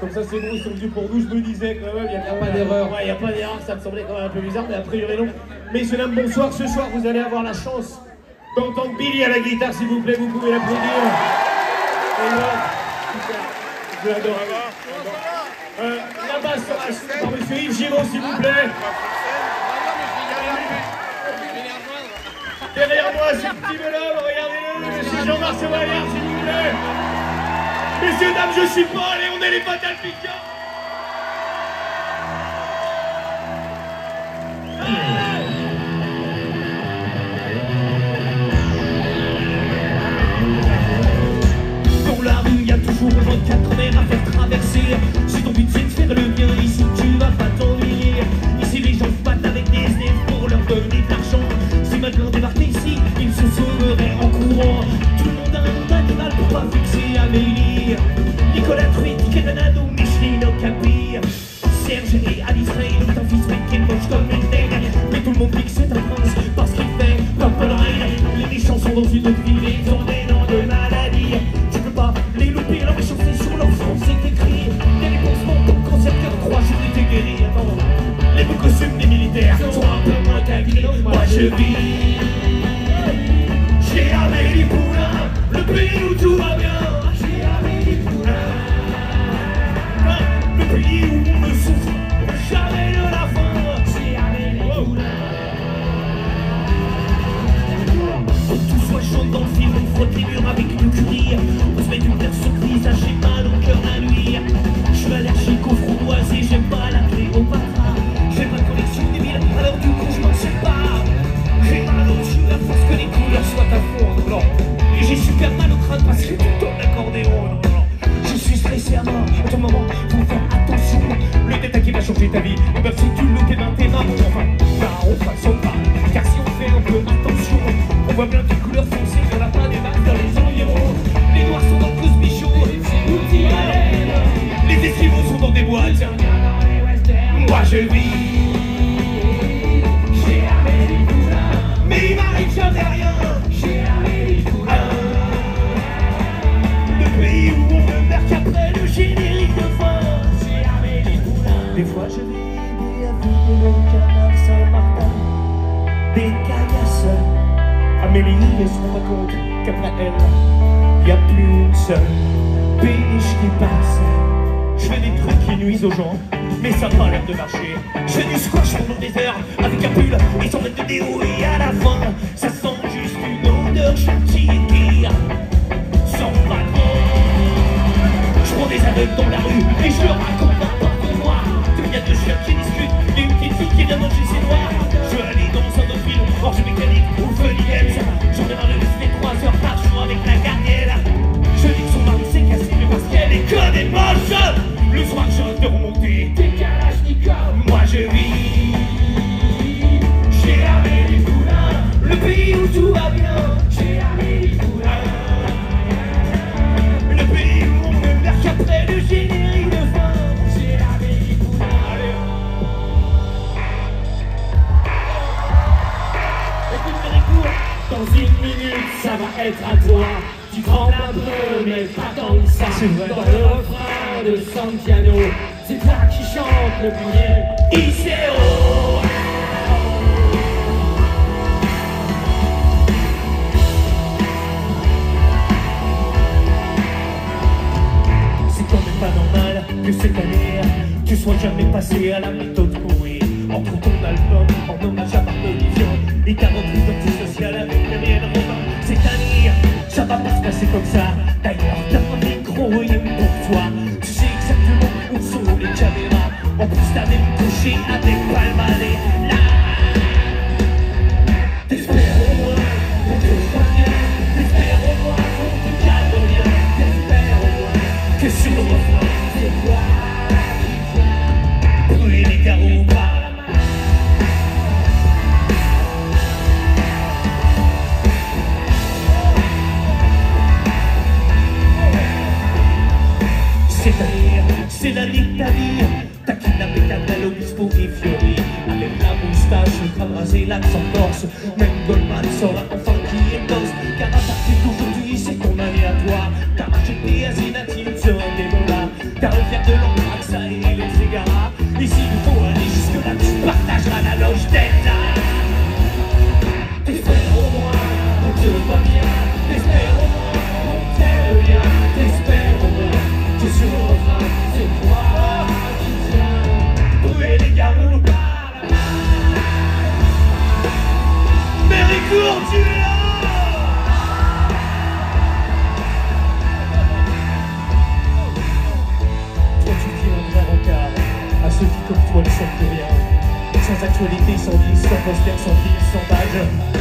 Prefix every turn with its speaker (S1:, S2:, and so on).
S1: Comme ça, c'est bon, ils sont venus pour nous. Je me disais quand même, il n'y a pas d'erreur. Ouais, il n'y a pas d'erreur, ça me semblait quand même un peu bizarre, mais a priori non. Messieurs, dames, bonsoir. Ce soir, vous allez avoir la chance d'entendre Billy à la guitare, s'il vous plaît, vous pouvez l'applaudir. Et là, je l'adore. La basse sera assumée par monsieur Yves Giraud, s'il vous plaît. Derrière moi, ce petit bonhomme, regardez-le, je suis Jean-Marc Savoyard, s'il vous plaît. Messieurs, dames, je suis Paul et on est les Fatal Piquants. Dans la rue, il y a toujours au moins 4 mers à faire traverser. Si ton but c'est de faire le bien, ici tu vas pas t'ennuyer. Ici les gens se battent avec des SDF pour leur donner de l'argent. Si maintenant débarquait ici, ils se sauveraient en courant. Tout le monde a un nom d'animal pour pas fixer Amélie, Nicolas Truitt, Kedanado, Micheline Okapi, Serge et Alice Ray, le putain fils mec qui est moche comme une dingue. Mais tout le monde dit que c'est un prince parce qu'il fait Purple Rain. Les méchants sont dans une autre ville et ils ont des noms de maladie. Tu peux pas les louper, leur méchanceté sur leur front c'est écrit. Il y a des pansements pour cancer, cœur, 3 jours d'été guéri. Attends, les beaux costumes des militaires sont un peu moins quali. Moi je vis chez Amélie Poulain, le pays où tout va bien. Chez Amélie Poulain, le pays où on ne souffre jamais de la faim. Chez Amélie Poulain, faut que tout soit chaud dans le film, on frotte les murs avec du cuir. On se met une verre sur le visage, j'ai mal au cœur la nuit. Je suis allergique aux framboisiers, j'aime pas la Cléopatra. J'ai pas de collection des villes, alors du coup je m'en sépare. J'ai mal au dessus à force que les couleurs soient à fond en blanc. Et j'ai super mal au crâne parce que tout tourne l'accordéon. Je suis stressé à mort, à tout moment, faut faire attention. Le détail qui va changer ta vie, et ben si tu le loupes, et ben t'es marron. Enfin, là on fera son pas, car si on fait un peu attention, on voit plein de couleurs foncées, y'en a pas des masses dans les environs. Les noirs sont dans le Cosby Show, les esquimaux sont dans des boîtes. Moi je vis chez Amélie Poulain, mais il m'arrive jamais rien. Chez Amélie Poulain, le pays où on ne meurt qu'après le générique de fin. Chez Amélie Poulain, des fois je vis des aveugles de Canard Saint-Martin, des caillasses. Amélie ne se rend pas compte qu'après elle, y a plus une seule péniche qui passe. Je fais des trucs qui nuisent aux gens, mais ça n'a pas l'air de marcher. Je fais du squash pendant des heures avec un pull et 100 mètres de déo, et à la fin, ça sent juste une odeur chantilly. Sans patron, je prends des aveugles dans la rue et je leur raconte n'importe quoi. Il y a 2 chiens qui discutent, il y a une petite fille qui vient manger ses noix. Je vais aller dans un autre film, hors jeu mécanique ou Funny Games. J'en ai marre de rester 3 heures par jour avec la garnière. Je dis que son mari s'est cassé, mais parce qu'elle est conne et moche. Le soir j'arrête de remonter des Kalachnikov. Moi je vis chez Amélie Poulain, le pays où tout va bien. Chez Amélie Poulain, le pays où on ne meurt qu'après le générique de fin. Chez Amélie Poulain. Écoute Méricourt, dans 1 minute ça va être à toi. Tu trembles un peu, mais pas tant que ça. Dans le refrain de Santiano, c'est toi qui chante le premier Iseo. C'est quand même pas normal que cette année tu sois jamais passé à la méthode pourrie. Entre ton album en hommage à Bartholomé et ta reprise antisociale avec Myriel Robin. Cette année, ça va pas se passer comme ça. D'ailleurs, t'as un micro rien pour toi. Tu sais exactement où sont les caméras. En plus, t'as même couché avec Palmalet. Là, t'espères au moins qu'on te soit bien. T'espères au moins qu'on te calme bien. T'espères au moins que sur le refrain, c'est toi qui viens brûler les carreaux par la main. C'est l'année de ta vie. T'as kidnappé Cadel, Obispo et Fiori. Avec la moustache, le crâne rasé, l'accent corse. Même Goldman saura enfin qui est boss. Car à partir d'aujourd'hui, c'est ton année à toi. T'as marché de Zénatine sur un démon là. T'as refaire de l'anglais. actualité, sans disque, sans poster, sans fil, sans badge.